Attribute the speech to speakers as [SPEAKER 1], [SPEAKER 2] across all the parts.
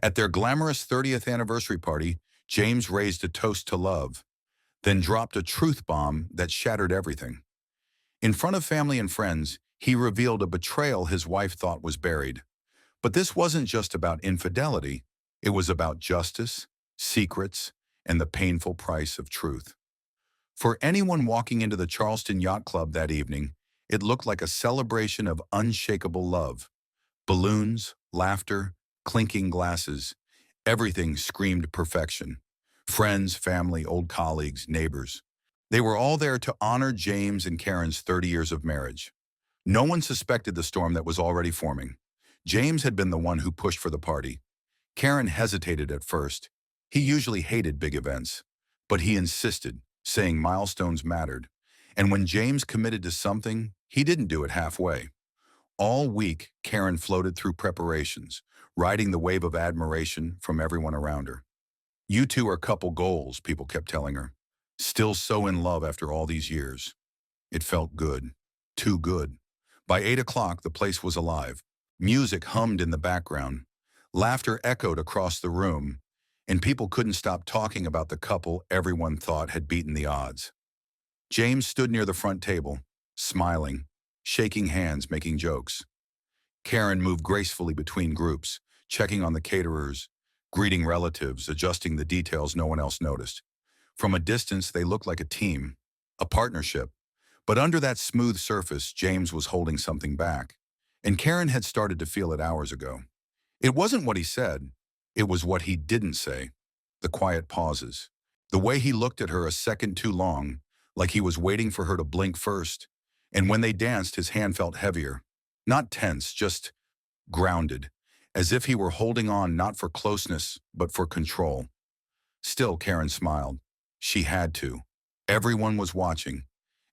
[SPEAKER 1] At their glamorous 30th anniversary party, James raised a toast to love, then dropped a truth bomb that shattered everything. In front of family and friends, he revealed a betrayal his wife thought was buried. But this wasn't just about infidelity. It was about justice, secrets, and the painful price of truth. For anyone walking into the Charleston Yacht Club that evening, it looked like a celebration of unshakable love. Balloons, laughter, clinking glasses. Everything screamed perfection. Friends, family, old colleagues, neighbors. They were all there to honor James and Karen's 30 years of marriage. No one suspected the storm that was already forming. James had been the one who pushed for the party. Karen hesitated at first. He usually hated big events, but he insisted, saying milestones mattered. And when James committed to something, he didn't do it halfway. All week, Karen floated through preparations, riding the wave of admiration from everyone around her. "You two are couple goals," people kept telling her. "Still so in love after all these years." It felt good. Too good. By 8 o'clock, the place was alive. Music hummed in the background. Laughter echoed across the room, and people couldn't stop talking about the couple everyone thought had beaten the odds. James stood near the front table, smiling, shaking hands, making jokes. Karen moved gracefully between groups, checking on the caterers, greeting relatives, adjusting the details no one else noticed. From a distance, they looked like a team, a partnership. But under that smooth surface, James was holding something back. And Karen had started to feel it hours ago. It wasn't what he said. It was what he didn't say. The quiet pauses. The way he looked at her a second too long, like he was waiting for her to blink first. And when they danced, his hand felt heavier. Not tense, just grounded, as if he were holding on not for closeness, but for control. Still, Karen smiled. She had to. Everyone was watching.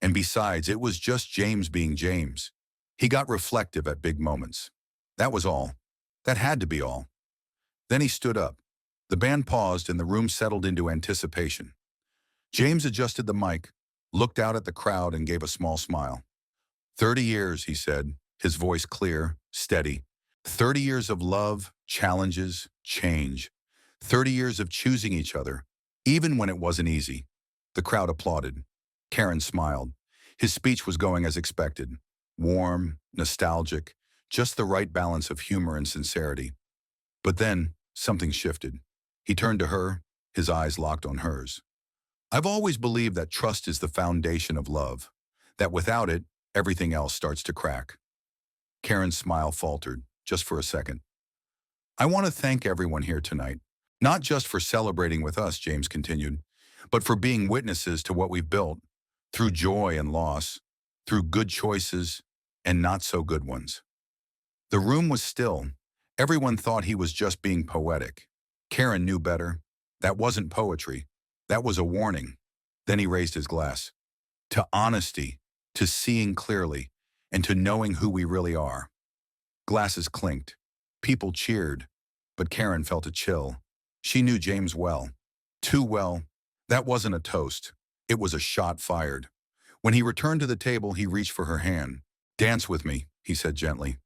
[SPEAKER 1] And besides, it was just James being James. He got reflective at big moments. That was all. That had to be all. Then he stood up. The band paused and the room settled into anticipation. James adjusted the mic, looked out at the crowd and gave a small smile. 30 years, he said, his voice clear, steady. 30 years of love, challenges, change. 30 years of choosing each other, even when it wasn't easy. The crowd applauded. Karen smiled. His speech was going as expected. Warm, nostalgic, just the right balance of humor and sincerity. But then, something shifted. He turned to her, his eyes locked on hers. "I've always believed that trust is the foundation of love, that without it, everything else starts to crack." Karen's smile faltered, just for a second. "I want to thank everyone here tonight, not just for celebrating with us," James continued, "but for being witnesses to what we've built, through joy and loss, through good choices and not so good ones." The room was still. Everyone thought he was just being poetic. Karen knew better. That wasn't poetry. That was a warning. Then he raised his glass. "To honesty, to seeing clearly, and to knowing who we really are." Glasses clinked. People cheered. But Karen felt a chill. She knew James well. Too well. That wasn't a toast. It was a shot fired. When he returned to the table, he reached for her hand. "Dance with me," he said gently.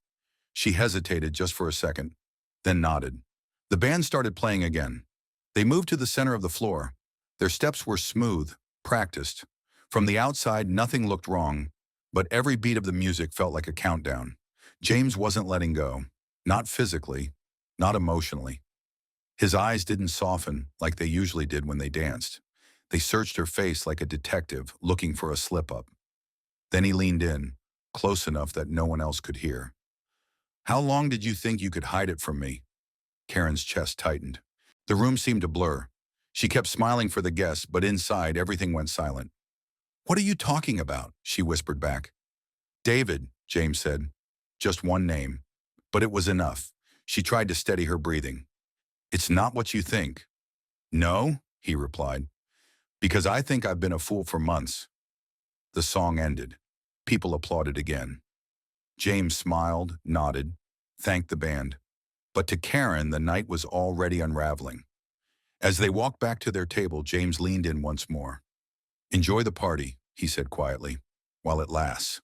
[SPEAKER 1] She hesitated just for a second, then nodded. The band started playing again. They moved to the center of the floor. Their steps were smooth, practiced. From the outside, nothing looked wrong, but every beat of the music felt like a countdown. James wasn't letting go. Not physically, not emotionally. His eyes didn't soften like they usually did when they danced. They searched her face like a detective looking for a slip-up. Then he leaned in, close enough that no one else could hear. "How long did you think you could hide it from me?" Karen's chest tightened. The room seemed to blur. She kept smiling for the guests, but inside everything went silent. "What are you talking about?" she whispered back. "David," James said. Just one name. But it was enough. She tried to steady her breathing. "It's not what you think." "No," he replied. "Because I think I've been a fool for months." The song ended. People applauded again. James smiled, nodded, thanked the band. But to Karen, the night was already unraveling. As they walked back to their table, James leaned in once more. "Enjoy the party," he said quietly, "while it lasts."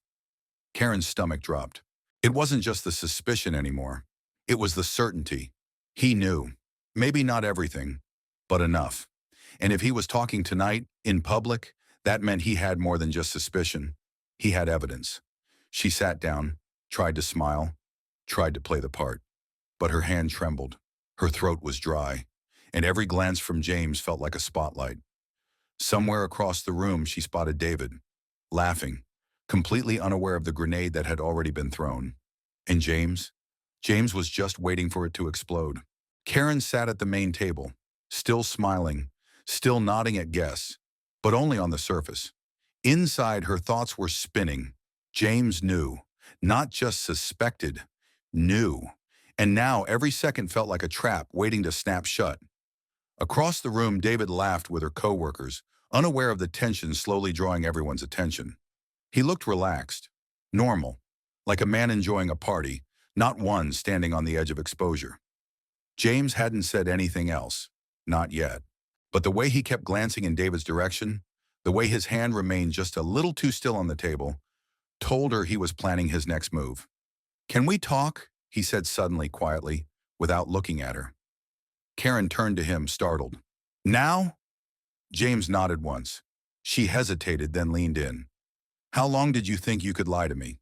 [SPEAKER 1] Karen's stomach dropped. It wasn't just the suspicion anymore. It was the certainty. He knew. Maybe not everything, but enough. And if he was talking tonight, in public, that meant he had more than just suspicion. He had evidence. She sat down, tried to smile, tried to play the part. But her hand trembled. Her throat was dry. And every glance from James felt like a spotlight. Somewhere across the room, she spotted David, laughing, completely unaware of the grenade that had already been thrown. And James? James was just waiting for it to explode. Karen sat at the main table, still smiling, still nodding at guests, but only on the surface. Inside, her thoughts were spinning. James knew, not just suspected, knew. And now every second felt like a trap waiting to snap shut. Across the room, David laughed with her coworkers, unaware of the tension slowly drawing everyone's attention. He looked relaxed, normal, like a man enjoying a party, not one standing on the edge of exposure. James hadn't said anything else, not yet. But the way he kept glancing in David's direction, the way his hand remained just a little too still on the table, told her he was planning his next move. "Can we talk?" he said suddenly, quietly, without looking at her. Karen turned to him, startled. "Now?" James nodded once. She hesitated, then leaned in. "How long did you think you could lie to me?"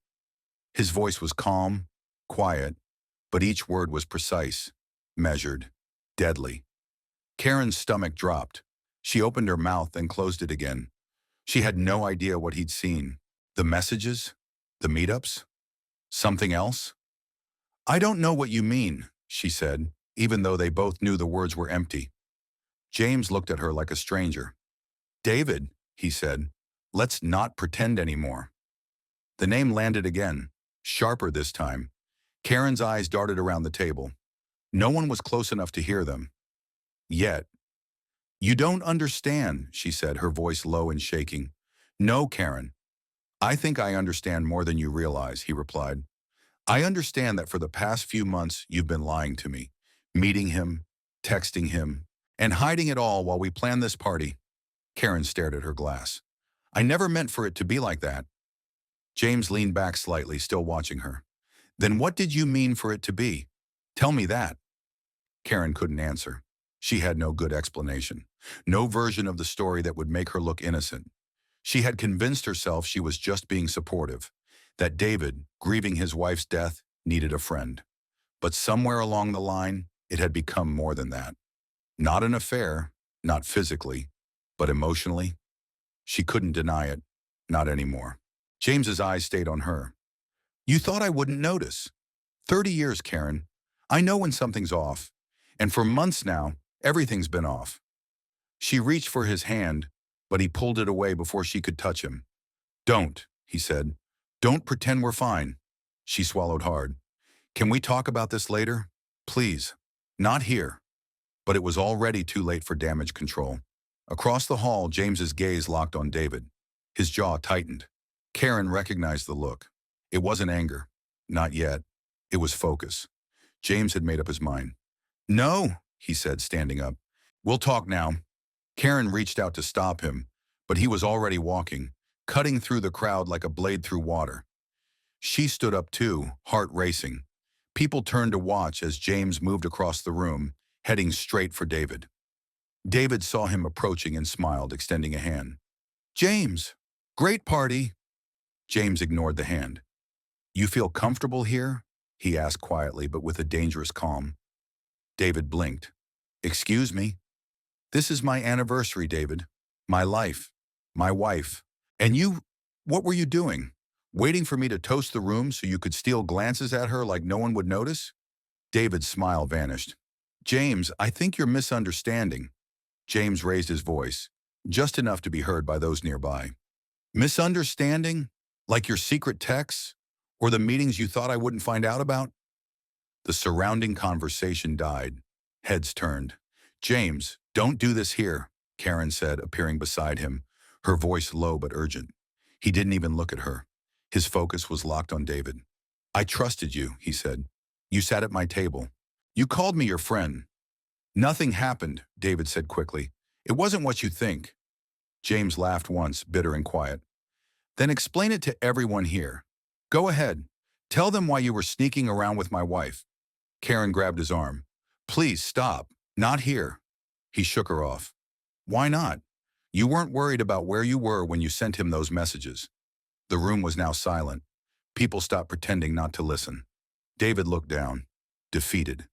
[SPEAKER 1] His voice was calm, quiet, but each word was precise, measured, deadly. Karen's stomach dropped. She opened her mouth and closed it again. She had no idea what he'd seen. The messages? The meetups? Something else? "I don't know what you mean," she said, even though they both knew the words were empty. James looked at her like a stranger. "David," he said, "let's not pretend anymore." The name landed again, sharper this time. Karen's eyes darted around the table. No one was close enough to hear them. Yet. "You don't understand," she said, her voice low and shaking. "No, Karen. I think I understand more than you realize," he replied. "I understand that for the past few months you've been lying to me, meeting him, texting him, and hiding it all while we planned this party." Karen stared at her glass. "I never meant for it to be like that." James leaned back slightly, still watching her. "Then what did you mean for it to be? Tell me that." Karen couldn't answer. She had no good explanation, no version of the story that would make her look innocent. She had convinced herself she was just being supportive, that David, grieving his wife's death, needed a friend. But somewhere along the line, it had become more than that. Not an affair, not physically, but emotionally. She couldn't deny it, not anymore. James's eyes stayed on her. "You thought I wouldn't notice. 30 years, Karen. I know when something's off. And for months now, everything's been off." She reached for his hand, but he pulled it away before she could touch him. "Don't," he said. "Don't pretend we're fine." She swallowed hard. "Can we talk about this later? Please." "Not here." But it was already too late for damage control. Across the hall, James's gaze locked on David. His jaw tightened. Karen recognized the look. It wasn't anger. Not yet. It was focus. James had made up his mind. "No," he said, standing up. "We'll talk now." Karen reached out to stop him, but he was already walking, cutting through the crowd like a blade through water. She stood up too, heart racing. People turned to watch as James moved across the room, heading straight for David. David saw him approaching and smiled, extending a hand. "James, great party." James ignored the hand. "You feel comfortable here?" he asked quietly, but with a dangerous calm. David blinked. "Excuse me?" "This is my anniversary, David. My life. My wife. And you, what were you doing? Waiting for me to toast the room so you could steal glances at her like no one would notice?" David's smile vanished. "James, I think you're misunderstanding." James raised his voice, just enough to be heard by those nearby. "Misunderstanding? Like your secret texts? Or the meetings you thought I wouldn't find out about?" The surrounding conversation died. Heads turned. "James, don't do this here," Karen said, appearing beside him, her voice low but urgent. He didn't even look at her. His focus was locked on David. "I trusted you," he said. "You sat at my table. You called me your friend." "Nothing happened," David said quickly. "It wasn't what you think." James laughed once, bitter and quiet. "Then explain it to everyone here. Go ahead. Tell them why you were sneaking around with my wife." Karen grabbed his arm. "Please stop. Not here. He shook her off. Why not? You weren't worried about where you were when you sent him those messages. The room was now silent. People stopped pretending not to listen. David looked down, defeated.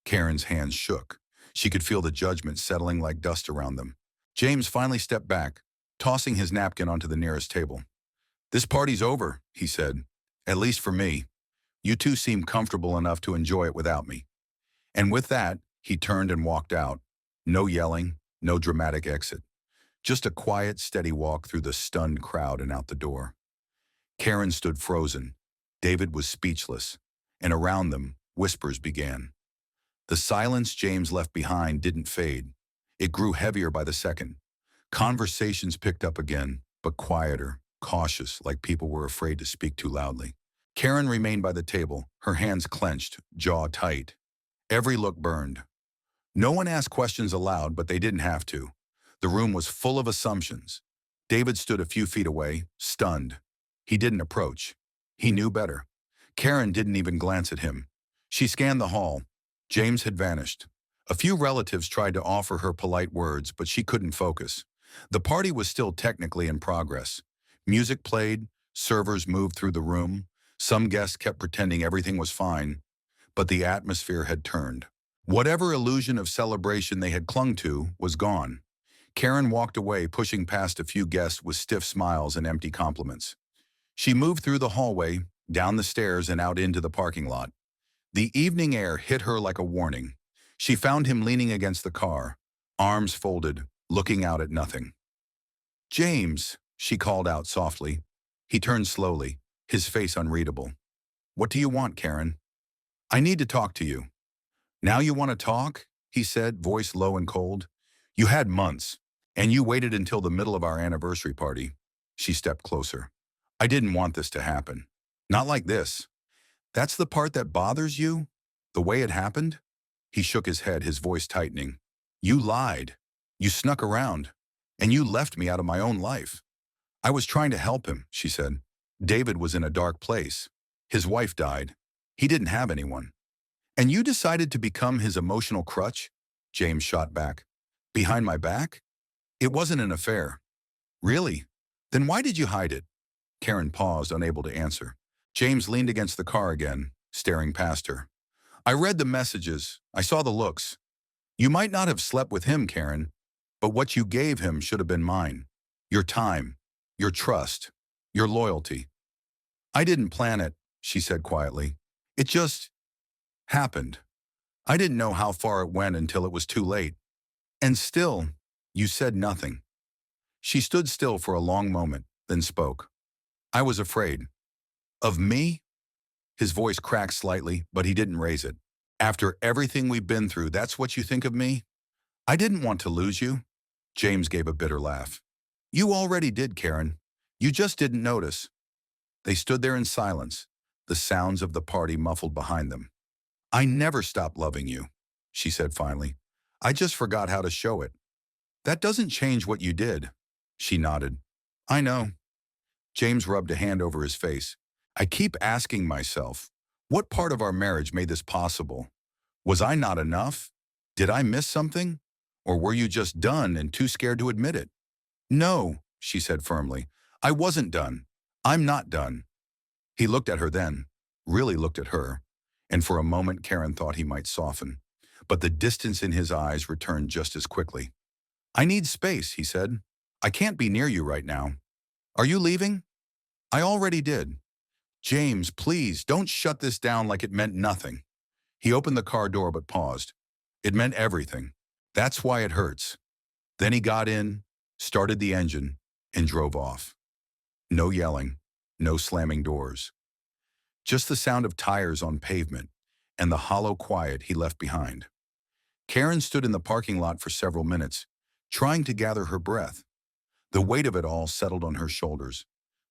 [SPEAKER 1] Karen's hands shook. She could feel the judgment settling like dust around them. James finally stepped back, tossing his napkin onto the nearest table. This party's over, he said. At least for me. You two seem comfortable enough to enjoy it without me. And with that, he turned and walked out. No yelling, no dramatic exit. Just a quiet, steady walk through the stunned crowd and out the door. Karen stood frozen. David was speechless. And around them, whispers began. The silence James left behind didn't fade. It grew heavier by the second. Conversations picked up again, but quieter, cautious, like people were afraid to speak too loudly. Karen remained by the table, her hands clenched, jaw tight. Every look burned. No one asked questions aloud, but they didn't have to. The room was full of assumptions. David stood a few feet away, stunned. He didn't approach. He knew better. Karen didn't even glance at him. She scanned the hall. James had vanished. A few relatives tried to offer her polite words, but she couldn't focus. The party was still technically in progress. Music played, servers moved through the room. Some guests kept pretending everything was fine, but the atmosphere had turned. Whatever illusion of celebration they had clung to was gone. Karen walked away, pushing past a few guests with stiff smiles and empty compliments. She moved through the hallway, down the stairs and out into the parking lot. The evening air hit her like a warning. She found him leaning against the car, arms folded, looking out at nothing. James, she called out softly. He turned slowly, his face unreadable. What do you want, Karen? I need to talk to you. Now you want to talk? He said, voice low and cold. You had months, and you waited until the middle of our anniversary party. She stepped closer. I didn't want this to happen. Not like this. That's the part that bothers you? The way it happened? He shook his head, his voice tightening. You lied. You snuck around. And you left me out of my own life. I was trying to help him, she said. David was in a dark place. His wife died. He didn't have anyone. And you decided to become his emotional crutch? James shot back. Behind my back? It wasn't an affair. Really? Then why did you hide it? Karen paused, unable to answer. James leaned against the car again, staring past her. I read the messages. I saw the looks. You might not have slept with him, Karen, but what you gave him should have been mine. Your time, your trust, your loyalty. I didn't plan it, she said quietly. It just happened. I didn't know how far it went until it was too late. And still, you said nothing. She stood still for a long moment, then spoke. I was afraid. Of me? His voice cracked slightly, but he didn't raise it. After everything we've been through, that's what you think of me? I didn't want to lose you. James gave a bitter laugh. You already did, Karen. You just didn't notice. They stood there in silence, the sounds of the party muffled behind them. I never stopped loving you, she said finally. I just forgot how to show it. That doesn't change what you did. She nodded. I know. James rubbed a hand over his face. I keep asking myself, what part of our marriage made this possible? Was I not enough? Did I miss something? Or were you just done and too scared to admit it? No, she said firmly. I wasn't done. I'm not done. He looked at her then, really looked at her, and for a moment Karen thought he might soften. But the distance in his eyes returned just as quickly. I need space, he said. I can't be near you right now. Are you leaving? I already did. James, please, don't shut this down like it meant nothing. He opened the car door but paused. It meant everything. That's why it hurts. Then he got in, started the engine, and drove off. No yelling, no slamming doors. Just the sound of tires on pavement and the hollow quiet he left behind. Karen stood in the parking lot for several minutes, trying to gather her breath. The weight of it all settled on her shoulders.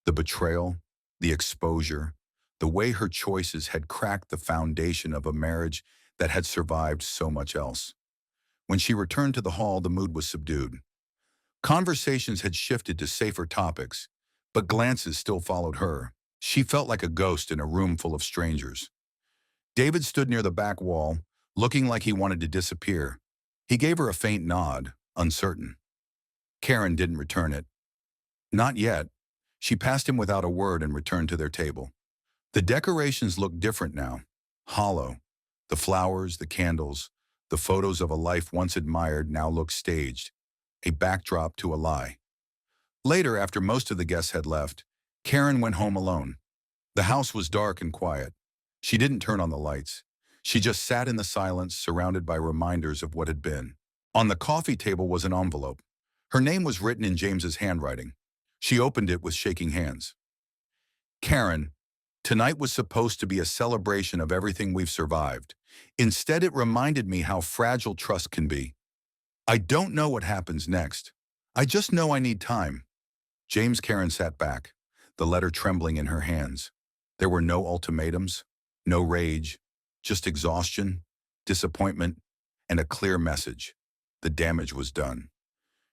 [SPEAKER 1] The betrayal, the exposure, the way her choices had cracked the foundation of a marriage that had survived so much else. When she returned to the hall, the mood was subdued. Conversations had shifted to safer topics, but glances still followed her. She felt like a ghost in a room full of strangers. David stood near the back wall, looking like he wanted to disappear. He gave her a faint nod, uncertain. Karen didn't return it. Not yet. She passed him without a word and returned to their table. The decorations looked different now, hollow. The flowers, the candles, the photos of a life once admired now looked staged, a backdrop to a lie. Later, after most of the guests had left, Karen went home alone. The house was dark and quiet. She didn't turn on the lights. She just sat in the silence, surrounded by reminders of what had been. On the coffee table was an envelope. Her name was written in James's handwriting. She opened it with shaking hands. Karen, tonight was supposed to be a celebration of everything we've survived. Instead, it reminded me how fragile trust can be. I don't know what happens next. I just know I need time. Karen sat back, the letter trembling in her hands. There were no ultimatums, no rage, just exhaustion, disappointment, and a clear message. The damage was done.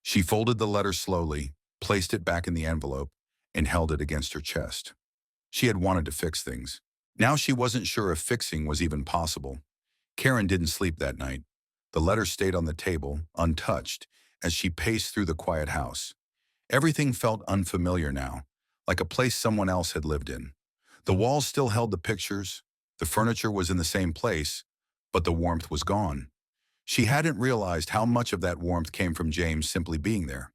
[SPEAKER 1] She folded the letter slowly, placed it back in the envelope, and held it against her chest. She had wanted to fix things. Now she wasn't sure if fixing was even possible. Karen didn't sleep that night. The letter stayed on the table, untouched, as she paced through the quiet house. Everything felt unfamiliar now, like a place someone else had lived in. The walls still held the pictures, the furniture was in the same place, but the warmth was gone. She hadn't realized how much of that warmth came from James simply being there.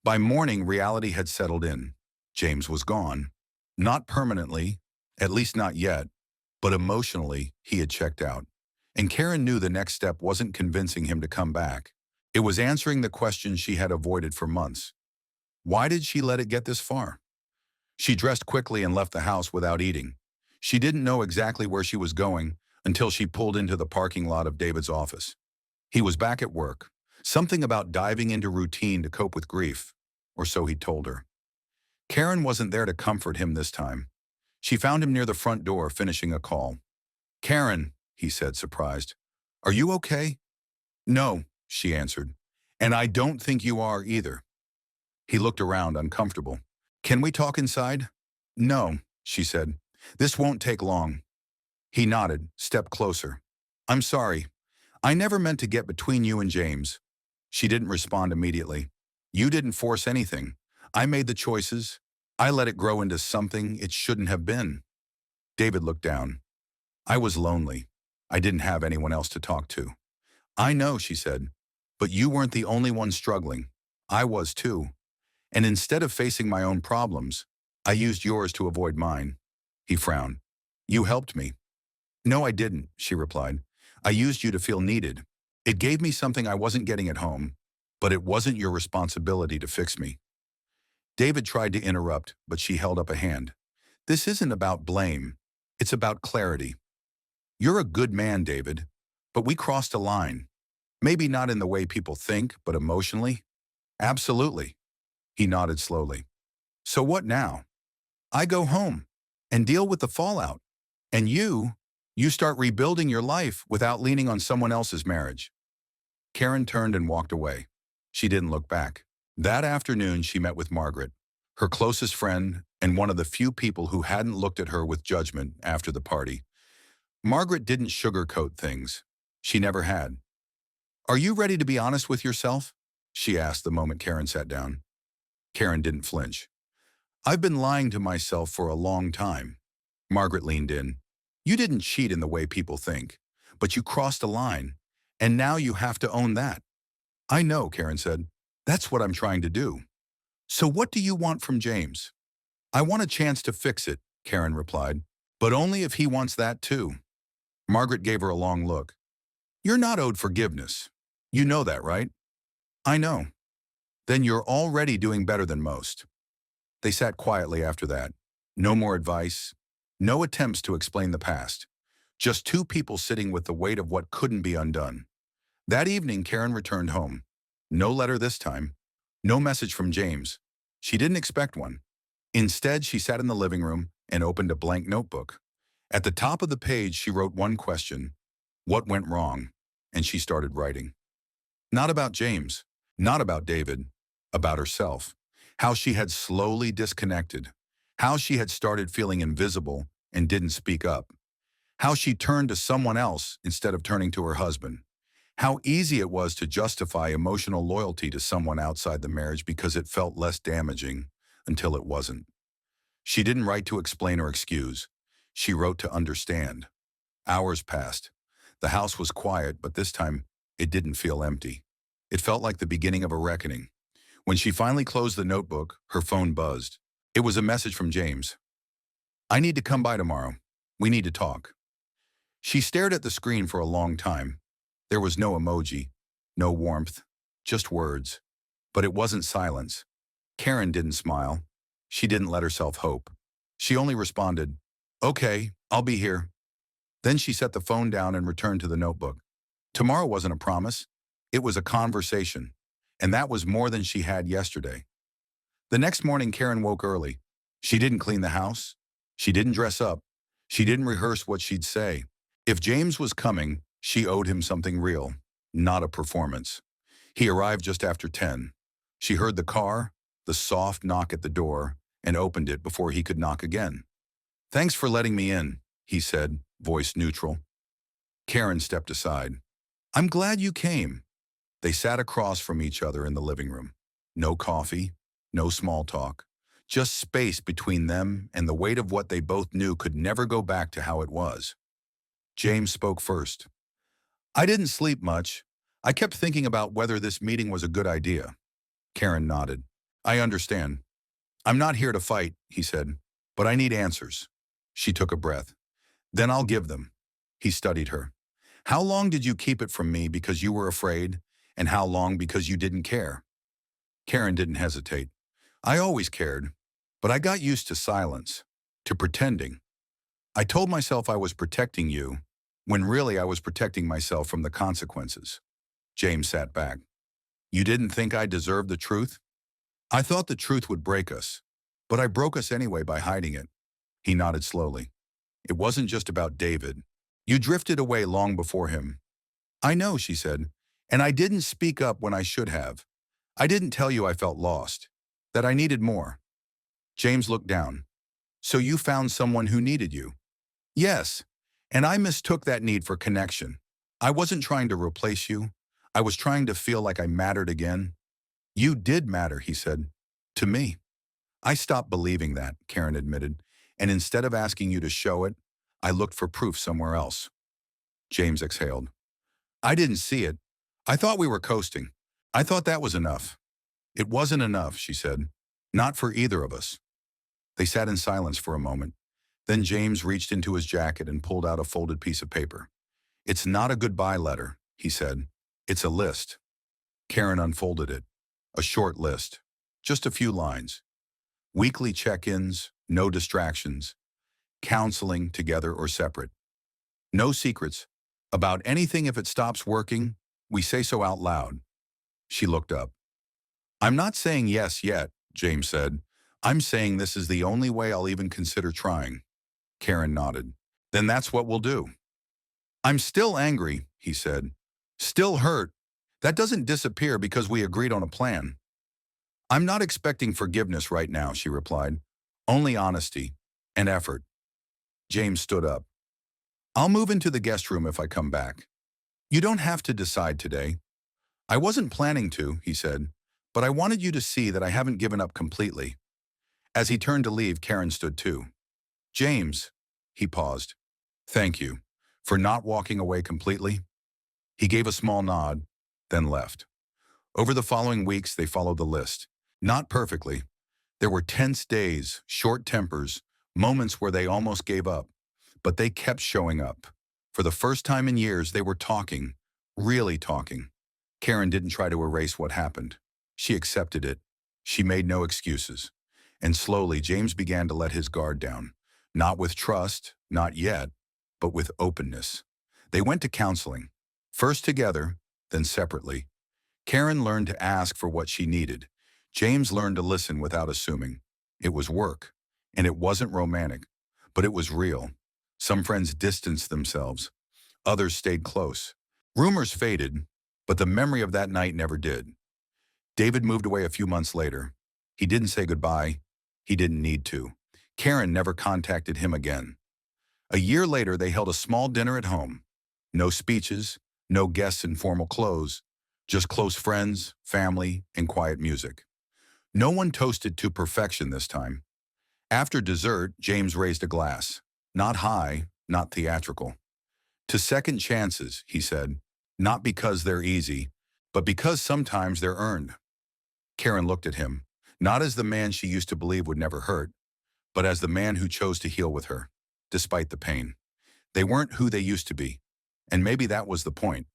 [SPEAKER 1] By morning, reality had settled in. James was gone. Not permanently, at least not yet, but emotionally, he had checked out. And Karen knew the next step wasn't convincing him to come back. It was answering the questions she had avoided for months. Why did she let it get this far? She dressed quickly and left the house without eating. She didn't know exactly where she was going until she pulled into the parking lot of David's office. He was back at work. Something about diving into routine to cope with grief, or so he told her. Karen wasn't there to comfort him this time. She found him near the front door finishing a call. "Karen," he said, surprised. "Are you okay?" "No," she answered. "And I don't think you are either." He looked around, uncomfortable. "Can we talk inside?" "No," she said. "This won't take long." He nodded, stepped closer. "I'm sorry. I never meant to get between you and James." She didn't respond immediately. "You didn't force anything. I made the choices. I let it grow into something it shouldn't have been." David looked down. "I was lonely. I didn't have anyone else to talk to." "I know," she said, "but you weren't the only one struggling. I was too. And instead of facing my own problems, I used yours to avoid mine." He frowned. "You helped me." "No, I didn't," she replied. "I used you to feel needed. It gave me something I wasn't getting at home, but it wasn't your responsibility to fix me." David tried to interrupt, but she held up a hand. "This isn't about blame. It's about clarity. You're a good man, David, but we crossed a line. Maybe not in the way people think, but emotionally." "Absolutely." He nodded slowly. "So what now?" "I go home and deal with the fallout. And you start rebuilding your life without leaning on someone else's marriage." Karen turned and walked away. She didn't look back. That afternoon, she met with Margaret, her closest friend and one of the few people who hadn't looked at her with judgment after the party. Margaret didn't sugarcoat things. She never had. "Are you ready to be honest with yourself?" she asked the moment Karen sat down. Karen didn't flinch. "I've been lying to myself for a long time." Margaret leaned in. "You didn't cheat in the way people think, but you crossed a line, and now you have to own that." "I know," Karen said. "That's what I'm trying to do." "So what do you want from James?" "I want a chance to fix it," Karen replied, "but only if he wants that too." Margaret gave her a long look. "You're not owed forgiveness. You know that, right?" "I know." "Then you're already doing better than most." They sat quietly after that. No more advice, no attempts to explain the past. Just two people sitting with the weight of what couldn't be undone. That evening, Karen returned home. No letter this time. No message from James. She didn't expect one. Instead, she sat in the living room and opened a blank notebook. At the top of the page, she wrote one question: what went wrong? And she started writing. Not about James, not about David, about herself. How she had slowly disconnected. How she had started feeling invisible and didn't speak up. How she turned to someone else instead of turning to her husband. How easy it was to justify emotional loyalty to someone outside the marriage because it felt less damaging until it wasn't. She didn't write to explain or excuse. She wrote to understand. Hours passed. The house was quiet, but this time it didn't feel empty. It felt like the beginning of a reckoning. When she finally closed the notebook, her phone buzzed. It was a message from James. "I need to come by tomorrow. We need to talk." She stared at the screen for a long time. There was no emoji, no warmth, just words. But it wasn't silence. Karen didn't smile. She didn't let herself hope. She only responded, "Okay, I'll be here." Then she set the phone down and returned to the notebook. Tomorrow wasn't a promise. It was a conversation. And that was more than she had yesterday. The next morning, Karen woke early. She didn't clean the house. She didn't dress up. She didn't rehearse what she'd say. If James was coming, she owed him something real, not a performance. He arrived just after 10. She heard the car, the soft knock at the door, and opened it before he could knock again. "Thanks for letting me in," he said, voice neutral. Karen stepped aside. "I'm glad you came." They sat across from each other in the living room. No coffee, no small talk, just space between them and the weight of what they both knew could never go back to how it was. James spoke first. "I didn't sleep much. I kept thinking about whether this meeting was a good idea." Karen nodded. "I understand. I'm not here to fight," he said, "but I need answers." She took a breath. "Then I'll give them." He studied her. "How long did you keep it from me because you were afraid, and how long because you didn't care?" Karen didn't hesitate. "I always cared, but I got used to silence, to pretending. I told myself I was protecting you, when really I was protecting myself from the consequences." James sat back. "You didn't think I deserved the truth?" "I thought the truth would break us, but I broke us anyway by hiding it." He nodded slowly. "It wasn't just about David. You drifted away long before him." "I know," she said, "and I didn't speak up when I should have. I didn't tell you I felt lost, that I needed more." James looked down. "So you found someone who needed you?" "Yes, and I mistook that need for connection. I wasn't trying to replace you. I was trying to feel like I mattered again." "You did matter," he said. "To me." "I stopped believing that," Karen admitted, "and instead of asking you to show it, I looked for proof somewhere else." James exhaled. "I didn't see it. I thought we were coasting. I thought that was enough." "It wasn't enough," she said. "Not for either of us." They sat in silence for a moment. Then James reached into his jacket and pulled out a folded piece of paper. "It's not a goodbye letter," he said. "It's a list." Karen unfolded it. A short list. Just a few lines. Weekly check-ins, no distractions. Counseling, together or separate. No secrets. About anything if it stops working, we say so out loud. She looked up. "I'm not saying yes yet," James said. "I'm saying this is the only way I'll even consider trying." Karen nodded. "Then that's what we'll do." "I'm still angry," he said. "Still hurt. That doesn't disappear because we agreed on a plan." "I'm not expecting forgiveness right now," she replied. "Only honesty and effort." James stood up. "I'll move into the guest room if I come back. You don't have to decide today." "I wasn't planning to," he said, "but I wanted you to see that I haven't given up completely." As he turned to leave, Karen stood too. "James," he paused, "thank you for not walking away completely." He gave a small nod, then left. Over the following weeks, they followed the list. Not perfectly. There were tense days, short tempers, moments where they almost gave up. But they kept showing up. For the first time in years, they were talking, really talking. Karen didn't try to erase what happened. She accepted it. She made no excuses. And slowly, James began to let his guard down. Not with trust, not yet, but with openness. They went to counseling. First together, then separately. Karen learned to ask for what she needed. James learned to listen without assuming. It was work, and it wasn't romantic, but it was real. Some friends distanced themselves. Others stayed close. Rumors faded, but the memory of that night never did. David moved away a few months later. He didn't say goodbye. He didn't need to. Karen never contacted him again. A year later, they held a small dinner at home. No speeches, No guests in formal clothes, just close friends, family, and quiet music. No one toasted to perfection this time. After dessert, James raised a glass. Not high, not theatrical. To second chances, he said, not because they're easy, but because sometimes they're earned. Karen looked at him, not as the man she used to believe would never hurt, but as the man who chose to heal with her, despite the pain. They weren't who they used to be, and maybe that was the point.